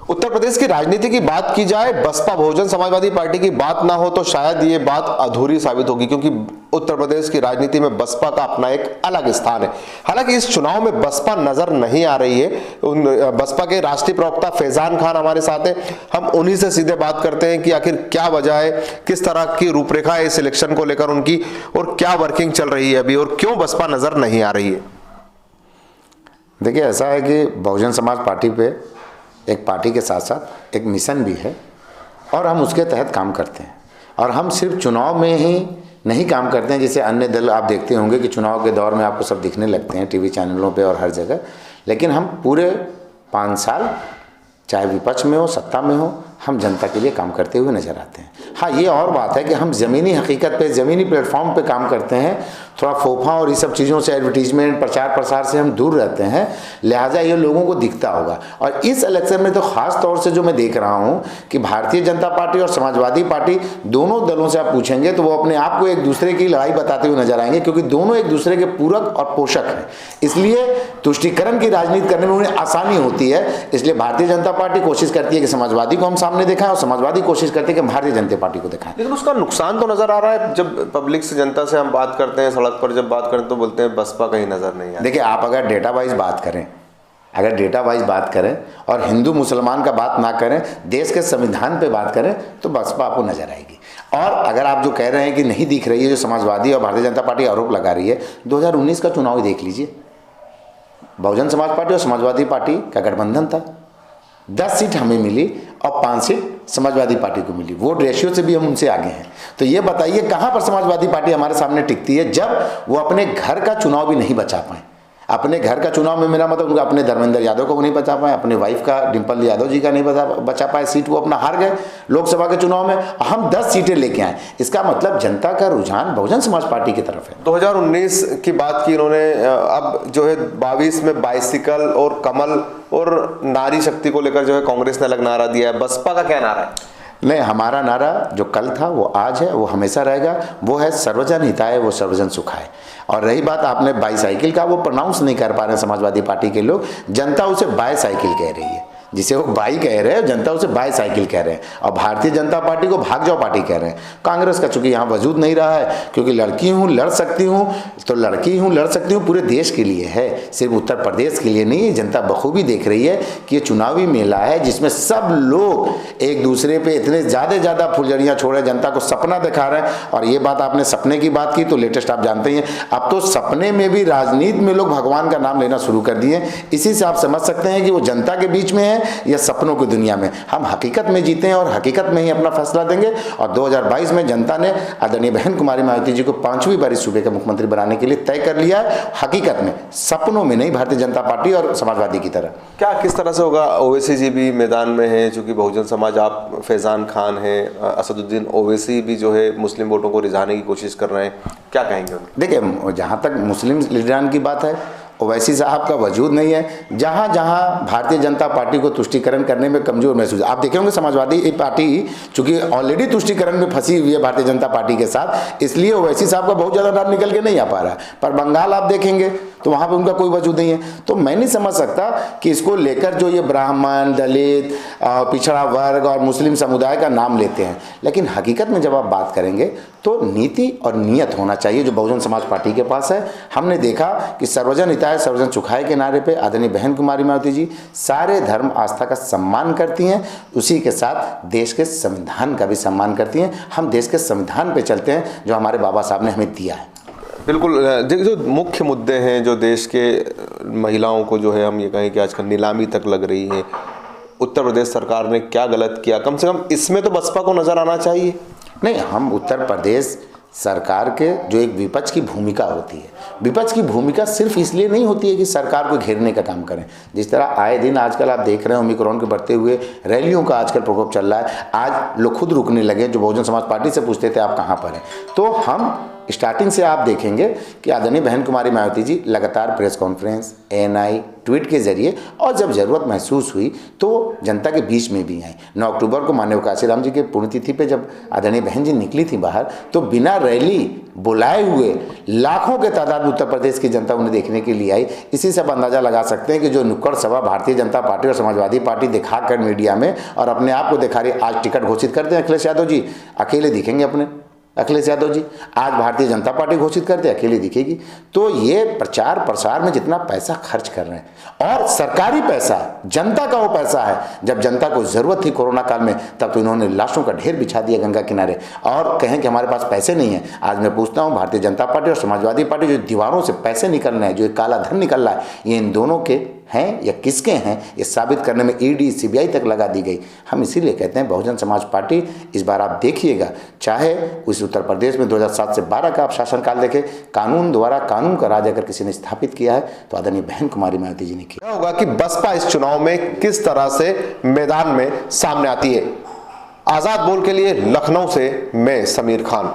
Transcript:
उत्तर प्रदेश की राजनीति की बात की जाए, बसपा बहुजन समाजवादी पार्टी की बात ना हो तो शायद ये बात अधूरी साबित होगी, क्योंकि उत्तर प्रदेश की राजनीति में बसपा का अपना एक अलग स्थान है। हालांकि इस चुनाव में बसपा नजर नहीं आ रही है। बसपा के राष्ट्रीय प्रवक्ता फैजान खान हमारे साथ हैं, हम उन्हीं से सीधे बात करते हैं कि आखिर क्या वजह है, किस तरह की रूपरेखा है इस इलेक्शन को लेकर उनकी, और क्या वर्किंग चल रही है अभी, और क्यों बसपा नजर नहीं आ रही है। देखिए, ऐसा है कि बहुजन समाज पार्टी पे एक पार्टी के साथ साथ एक मिशन भी है और हम उसके तहत काम करते हैं। और हम सिर्फ चुनाव में ही नहीं काम करते हैं, जैसे अन्य दल आप देखते होंगे कि चुनाव के दौर में आपको सब दिखने लगते हैं टीवी चैनलों पे और हर जगह, लेकिन हम पूरे 5 साल चाहे विपक्ष में हो सत्ता में हो, हम जनता के लिए काम करते हुए नजर आते हैं। हाँ, ये और बात है कि हम ज़मीनी हकीकत पे, ज़मीनी प्लेटफॉर्म पे काम करते हैं। थोड़ा फोफा और ये सब चीज़ों से, एडवर्टीजमेंट प्रचार प्रसार से हम दूर रहते हैं, लिहाजा ये लोगों को दिखता होगा। और इस इलेक्शन में तो ख़ास तौर से जो मैं देख रहा हूँ कि भारतीय जनता पार्टी और समाजवादी पार्टी, दोनों दलों से आप पूछेंगे तो वो अपने आप को एक दूसरे की लड़ाई बताते हुए नजर आएंगे, क्योंकि दोनों एक दूसरे के पूरक और पोषक हैं। इसलिए तुष्टीकरण की राजनीति करने में उन्हें आसानी होती है। इसलिए भारतीय जनता पार्टी कोशिश करती है कि समाजवादी को हम सामने दिखाएं और समाजवादी कोशिश करती है कि भारतीय जनता पार्टी को दिखाएं। लेकिन उसका नुकसान तो नजर आ रहा है। जब पब्लिक से, जनता से हम बात करते हैं, सड़क पर जब बात करते तो बोलते हैं बसपा कहीं नजर नहीं आ रही। देखिए, आप अगर डेटा वाइज बात करें, और हिंदू मुसलमान का बात ना करें, देश के संविधान पे बात करें, तो बसपा आपको नजर आएगी। और अगर आप जो कह रहे हैं कि नहीं दिख रही है, जो समाजवादी और भारतीय जनता पार्टी आरोप लगा रही है, 2019 का चुनाव ही देख लीजिए। बहुजन समाज पार्टी और समाजवादी पार्टी का गठबंधन था, 10 सीट हमें मिली और 5 सीट समाजवादी पार्टी को मिली। वोट रेशियो से भी हम उनसे आगे हैं। तो ये बताइए कहाँ पर समाजवादी पार्टी हमारे सामने टिकती है, जब वो अपने घर का चुनाव भी नहीं बचा पाए। अपने घर का चुनाव में मेरा मतलब, उनका अपने धर्मेंद्र यादव को नहीं बचा पाए, अपने वाइफ का डिम्पल यादव जी का नहीं बचा पाए सीट, वो अपना हार गए लोकसभा के चुनाव में। हम 10 सीटें लेके आए। इसका मतलब जनता का रुझान बहुजन समाज पार्टी की तरफ है। 2019 की बात की इन्होंने, अब जो है 22 में बाइसिकल और कमल और नारी शक्ति को लेकर जो है कांग्रेस ने अलग नारा दिया है। बसपा का क्या नारा है? नहीं, हमारा नारा जो कल था वो आज है, वो हमेशा रहेगा। वो है सर्वजन हिताय वो सर्वजन सुखाय। और रही बात आपने बाईसाइकिल का, वो प्रोनाउंस नहीं कर पा रहे समाजवादी पार्टी के लोग, जनता उसे बाईसाइकिल कह रही है। जिसे वो बाई कह रहे हैं, जनता उसे बाईसाइकिल कह रहे हैं। और भारतीय जनता पार्टी को भाग जाओ पार्टी कह रहे हैं। कांग्रेस का चूंकि यहाँ वजूद नहीं रहा है, क्योंकि लड़की हूँ लड़ सकती हूँ, तो लड़की हूँ लड़ सकती हूँ पूरे देश के लिए है, सिर्फ उत्तर प्रदेश के लिए नहीं। जनता बखूबी देख रही है कि ये चुनावी मेला है जिसमें सब लोग एक दूसरे पे इतने ज़्यादा फुलझड़ियाँ छोड़े, जनता को सपना दिखा रहे हैं। और ये बात, आपने सपने की बात की, तो लेटेस्ट आप जानते ही हैं, अब तो सपने में भी राजनीति में लोग भगवान का नाम लेना शुरू कर दिए। इसी से आप समझ सकते हैं कि वो जनता के बीच में है या सपनों की दुनिया में। हम हकीकत में जीते हैं और हकीकत में ही अपना फैसला देंगे। और 2022 में जनता ने आदरणीय बहन कुमारी मायावती जी को 5वीं बार इस सूबे का मुख्यमंत्री बनाने के लिए तय कर लिया है। हकीकत में, सपनों में नहीं, भारतीय जनता पार्टी और समाजवादी की तरह। क्या किस तरह से होगा? ओवैसी जी भी मैदान में है, चूंकि बहुजन समाज, आप फैजान खान है, असदुद्दीन ओवैसी भी जो है मुस्लिम वोटों को रिझाने की कोशिश कर रहे हैं, क्या कहेंगे उन्हें? देखिए, जहाँ तक मुस्लिम लीडरान की बात है, ओवैसी साहब का वजूद नहीं है। जहाँ जहाँ भारतीय जनता पार्टी को तुष्टीकरण करने में कमजोर महसूस, आप देखे होंगे समाजवादी पार्टी चूंकि ऑलरेडी तुष्टीकरण में फंसी हुई है भारतीय जनता पार्टी के साथ, इसलिए ओवैसी साहब का बहुत ज़्यादा नाम निकल के नहीं आ पा रहा। पर बंगाल आप देखेंगे तो वहाँ पे उनका कोई वजूद नहीं है। तो मैं नहीं समझ सकता कि इसको लेकर जो ये ब्राह्मण, दलित, पिछड़ा वर्ग और मुस्लिम समुदाय का नाम लेते हैं, लेकिन हकीकत में जब आप बात करेंगे तो नीति और नियत होना चाहिए जो बहुजन समाज पार्टी के पास है। हमने देखा कि सर्वजन हिताय सर्वजन सुखाय के नारे पे आदरणीय बहन कुमारी मायावती जी सारे धर्म आस्था का सम्मान करती हैं, उसी के साथ देश के संविधान का भी सम्मान करती हैं। हम देश के संविधान पे चलते हैं जो हमारे बाबा साहब ने हमें दिया है। बिल्कुल। जो मुख्य मुद्दे हैं जो देश के महिलाओं को जो है, हम ये कहें कि आजकल नीलामी तक लग रही है, उत्तर प्रदेश सरकार ने क्या गलत किया? कम से कम इसमें तो बसपा को नजर आना चाहिए। नहीं, हम उत्तर प्रदेश सरकार के जो एक विपक्ष की भूमिका होती है, विपक्ष की भूमिका सिर्फ इसलिए नहीं होती है कि सरकार को घेरने का काम करें। जिस तरह आए दिन आजकल आप देख रहे हैं ओमिक्रॉन के बढ़ते हुए रैलियों का आजकल प्रकोप चल रहा है। आज लोग खुद रुकने लगे, जो बहुजन समाज पार्टी से पूछते थे आप कहाँ पर हैं। तो हम स्टार्टिंग से आप देखेंगे कि आदरणीय बहन कुमारी मायावती जी लगातार प्रेस कॉन्फ्रेंस, एएनआई, ट्वीट के जरिए और जब जरूरत महसूस हुई तो जनता के बीच में भी आई। 9 अक्टूबर को माननीय काशीराम जी के पुण्यतिथि पे जब आदरणीय बहन जी निकली थी बाहर, तो बिना रैली बुलाए हुए लाखों के तादाद में उत्तर प्रदेश की जनता उन्हें देखने के लिए आई। इसी से आप अंदाजा लगा सकते हैं कि जो नुक्कड़ सभा भारतीय जनता पार्टी और समाजवादी पार्टी दिखाकर मीडिया में और अपने आप को दिखा रही, आज टिकट घोषित करते हैं अखिलेश यादव जी, अकेले दिखेंगे अपने अखिलेश यादव जी, आज भारतीय जनता पार्टी घोषित करते अकेले दिखेगी। तो ये प्रचार प्रसार में जितना पैसा खर्च कर रहे हैं और सरकारी पैसा, जनता का वो पैसा है, जब जनता को जरूरत थी कोरोना काल में तब तो इन्होंने लाशों का ढेर बिछा दिया गंगा किनारे और कहें कि हमारे पास पैसे नहीं है। आज मैं पूछता हूँ भारतीय जनता पार्टी और समाजवादी पार्टी जो दीवारों से पैसे निकल रहे हैं, जो काला धन निकल रहा है, ये इन दोनों के हैं या किसके हैं, ये साबित करने में ईडी सीबीआई तक लगा दी गई। हम इसीलिए कहते हैं बहुजन समाज पार्टी इस बार आप देखिएगा, चाहे उस उत्तर प्रदेश में 2007 से 12 का आप शासनकाल देखें, कानून द्वारा कानून का राज अगर किसी ने स्थापित किया है तो आदरणीय बहन कुमारी मायावती जी ने किया। होगा कि बसपा इस चुनाव में किस तरह से मैदान में सामने आती है। आजाद बोल के लिए लखनऊ से मैं समीर खान।